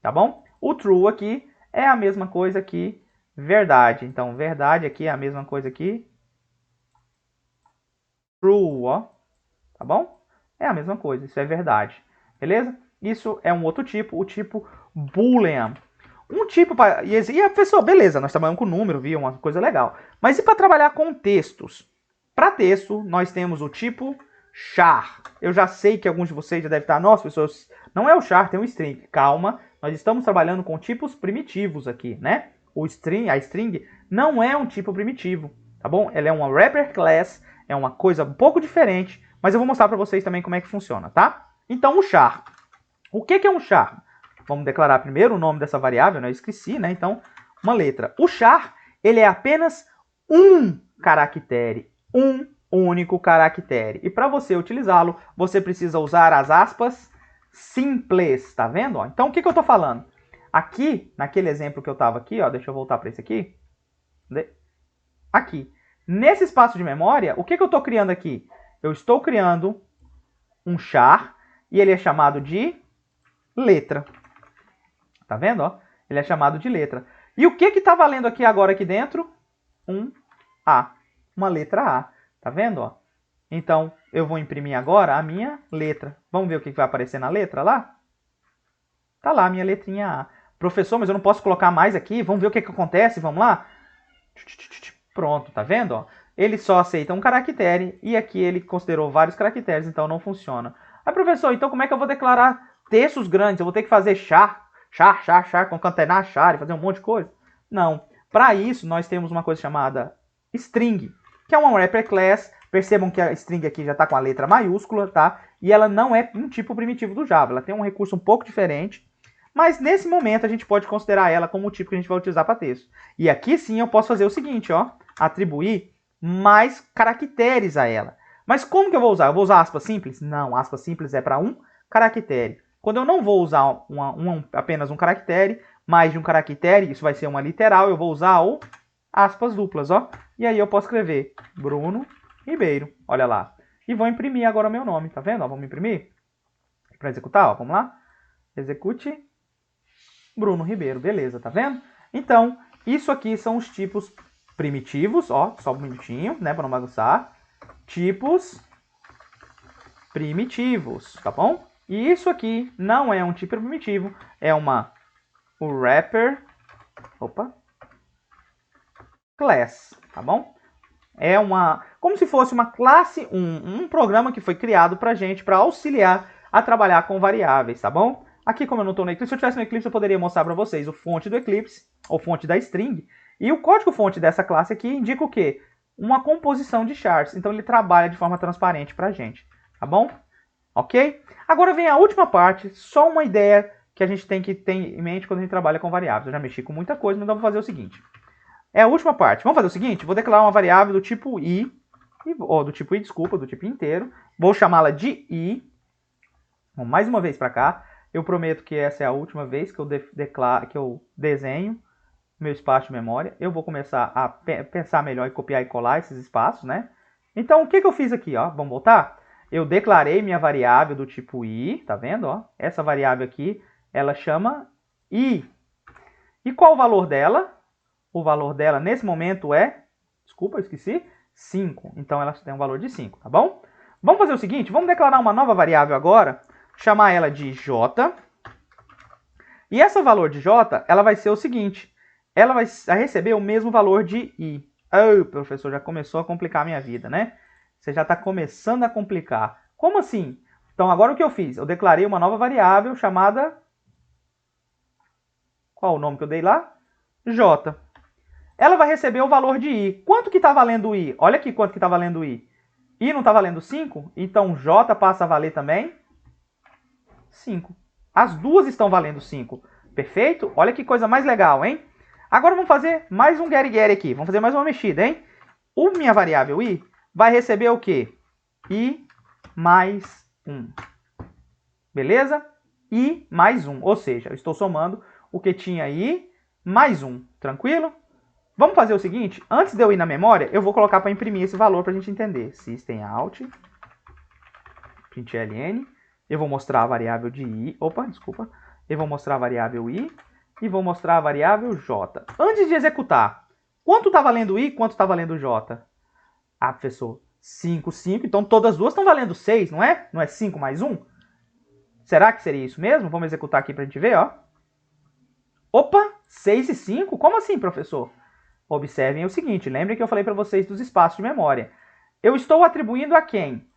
Tá bom? O true aqui é a mesma coisa que verdade. Então, verdade aqui é a mesma coisa que true, ó. Tá bom? É a mesma coisa. Isso é verdade. Beleza? Isso é um outro tipo, o tipo Boolean. Um tipo para... E a pessoa, beleza, nós trabalhamos com número, viu? Uma coisa legal. Mas e para trabalhar com textos? Para texto, nós temos o tipo char. Eu já sei que alguns de vocês já devem estar... Nossa, pessoas, não é o char, tem um string. Calma, nós estamos trabalhando com tipos primitivos aqui, né? A string não é um tipo primitivo, tá bom? Ela é uma wrapper class, é uma coisa um pouco diferente, mas eu vou mostrar para vocês também como é que funciona, tá? Então, o char. O que é um char? Vamos declarar primeiro o nome dessa variável, né? Eu esqueci, né? Então, uma letra. O char, ele é apenas um caractere, um único caractere. E para você utilizá-lo, você precisa usar as aspas simples, tá vendo? Ó, então, o que eu estou falando? Aqui, naquele exemplo que eu estava aqui, ó, deixa eu voltar para esse aqui. Aqui. Nesse espaço de memória, o que eu estou criando aqui? Eu estou criando um char e ele é chamado de letra. Tá vendo? Ó? Ele é chamado de letra. E o que está valendo aqui agora aqui dentro? Um A. Uma letra A. Tá vendo? Ó? Então, eu vou imprimir agora a minha letra. Vamos ver o que vai aparecer na letra lá? Tá lá a minha letrinha A. Professor, mas eu não posso colocar mais aqui? Vamos ver o que acontece? Vamos lá? Pronto, tá vendo? Ó? Ele só aceita um caractere e aqui ele considerou vários caracteres, então não funciona. Aí, professor, então como é que eu vou declarar textos grandes? Eu vou ter que fazer char, concatenar char e fazer um monte de coisa? Não. Para isso, nós temos uma coisa chamada string, que é uma wrapper class. Percebam que a string aqui já está com a letra maiúscula, tá? E ela não é um tipo primitivo do Java. Ela tem um recurso um pouco diferente. Mas nesse momento a gente pode considerar ela como o tipo que a gente vai utilizar para texto. E aqui sim eu posso fazer o seguinte, ó. Atribuir mais caracteres a ela. Mas como que eu vou usar? Eu vou usar aspas simples? Não, aspas simples é para um caractere. Quando eu não vou usar apenas um caractere, mais de um caractere, isso vai ser uma literal, eu vou usar o aspas duplas, ó. E aí eu posso escrever Bruno Ribeiro, olha lá. E vou imprimir agora o meu nome, tá vendo? Ó, vamos imprimir para executar, ó. Vamos lá. Execute Bruno Ribeiro, beleza, tá vendo? Então, isso aqui são os tipos primitivos, ó, só um minutinho, né, para não bagunçar. Tipos primitivos, tá bom? E isso aqui não é um tipo primitivo, é uma wrapper, class, tá bom? É como se fosse uma classe, um programa que foi criado pra gente, para auxiliar a trabalhar com variáveis, tá bom? Aqui, como eu não estou no Eclipse, se eu tivesse no Eclipse, eu poderia mostrar para vocês o fonte do Eclipse, ou fonte da string, e o código fonte dessa classe aqui indica o quê? uma composição de charts. Então ele trabalha de forma transparente para a gente, tá bom? Ok? Agora vem a última parte, só uma ideia que a gente tem que ter em mente quando a gente trabalha com variáveis. Eu já mexi com muita coisa, mas vamos fazer o seguinte. É a última parte. Vamos fazer o seguinte, vou declarar uma variável do tipo i, ou do tipo i, desculpa, do tipo inteiro. Vou chamá-la de i. Vamos mais uma vez para cá. Eu prometo que essa é a última vez que eu desenho meu espaço de memória. Eu vou começar a pensar melhor em copiar e colar esses espaços, né? Então, o que eu fiz aqui, ó? Vamos voltar? Eu declarei minha variável do tipo i, tá vendo, ó? Essa variável aqui, ela chama i. E qual o valor dela? O valor dela nesse momento é, desculpa, eu esqueci, 5. Então ela tem um valor de 5, tá bom? Vamos fazer o seguinte, vamos declarar uma nova variável agora, chamar ela de j. E essa valor de j, ela vai ser o seguinte, ela vai receber o mesmo valor de i. Oh, professor, já começou a complicar a minha vida, né? Você já está começando a complicar. Como assim? Então agora o que eu fiz? Eu declarei uma nova variável chamada... Qual o nome que eu dei lá? J. Ela vai receber o valor de i. Quanto que está valendo o i? Olha aqui quanto que está valendo o i. I não está valendo 5? Então j passa a valer também 5. As duas estão valendo 5. Perfeito? Olha que coisa mais legal, hein? Agora vamos fazer mais um get aqui. Vamos fazer mais uma mexida, hein? Minha variável i vai receber o quê? I mais 1. Beleza? I mais 1. Ou seja, eu estou somando o que tinha i mais 1. Tranquilo? Vamos fazer o seguinte, antes de eu ir na memória, eu vou colocar para imprimir esse valor para a gente entender. System out, println, eu vou mostrar a variável de i, eu vou mostrar a variável i e vou mostrar a variável j. Antes de executar, quanto está valendo i, quanto está valendo j? Ah, professor, 5, 5, então todas as duas estão valendo 6, não é? Não é 5 mais 1? Será que seria isso mesmo? Vamos executar aqui para a gente ver, ó. Opa, 6 e 5? Como assim, professor? Observem o seguinte, lembrem que eu falei para vocês dos espaços de memória. Eu estou atribuindo a quem?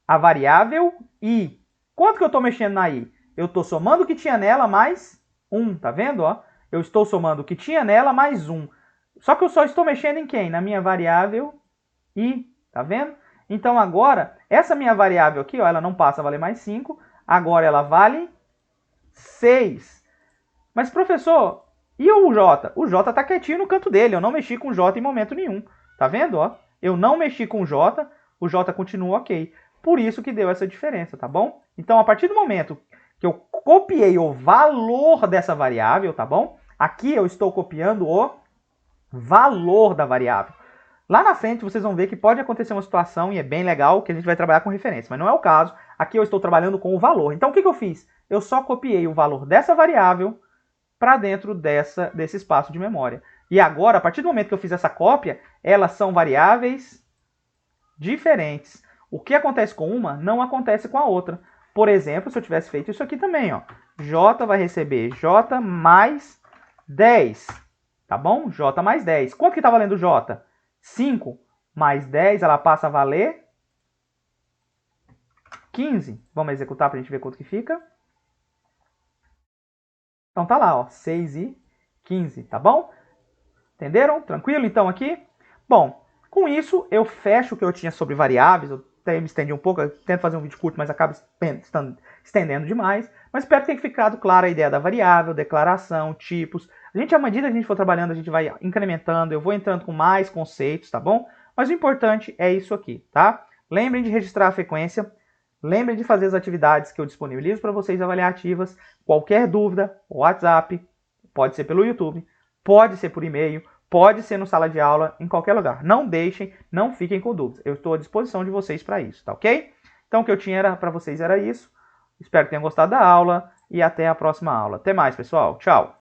A variável i. Quanto que eu estou mexendo na i? Eu estou somando o que tinha nela mais 1, tá vendo? Ó? Eu estou somando o que tinha nela mais 1. Só que eu só estou mexendo em quem? Na minha variável i, tá vendo? Então agora, essa minha variável aqui, ó, ela não passa a valer mais 5, agora ela vale 6. Mas professor... E o J? O J está quietinho no canto dele, eu não mexi com o J em momento nenhum. Tá vendo? Ó? Eu não mexi com o J continua ok. Por isso que deu essa diferença, tá bom? Então, a partir do momento que eu copiei o valor dessa variável, tá bom? Aqui eu estou copiando o valor da variável. Lá na frente vocês vão ver que pode acontecer uma situação, e é bem legal, que a gente vai trabalhar com referência, mas não é o caso. Aqui eu estou trabalhando com o valor. Então, o que eu fiz? Eu só copiei o valor dessa variável para dentro desse espaço de memória. E agora, a partir do momento que eu fiz essa cópia, elas são variáveis diferentes. O que acontece com uma não acontece com a outra. Por exemplo, se eu tivesse feito isso aqui também, ó, J vai receber J mais 10, tá bom? J mais 10. Quanto que está valendo J? 5 mais 10, ela passa a valer 15. Vamos executar para a gente ver quanto que fica. Então tá lá, ó, 6 e 15, tá bom? Entenderam? Tranquilo então aqui? Bom, com isso eu fecho o que eu tinha sobre variáveis. Eu até me estendi um pouco, eu tento fazer um vídeo curto, mas acaba estendendo demais. Mas espero que tenha ficado clara a ideia da variável, declaração, tipos. À medida que a gente for trabalhando, a gente vai incrementando, eu vou entrando com mais conceitos, tá bom? Mas o importante é isso aqui, tá? Lembrem de registrar a frequência. Lembrem de fazer as atividades que eu disponibilizo para vocês avaliativas. Qualquer dúvida, WhatsApp, pode ser pelo YouTube, pode ser por e-mail, pode ser no sala de aula, em qualquer lugar. Não deixem, não fiquem com dúvidas. Eu estou à disposição de vocês para isso, tá ok? Então o que eu tinha para vocês era isso. Espero que tenham gostado da aula e até a próxima aula. Até mais, pessoal. Tchau!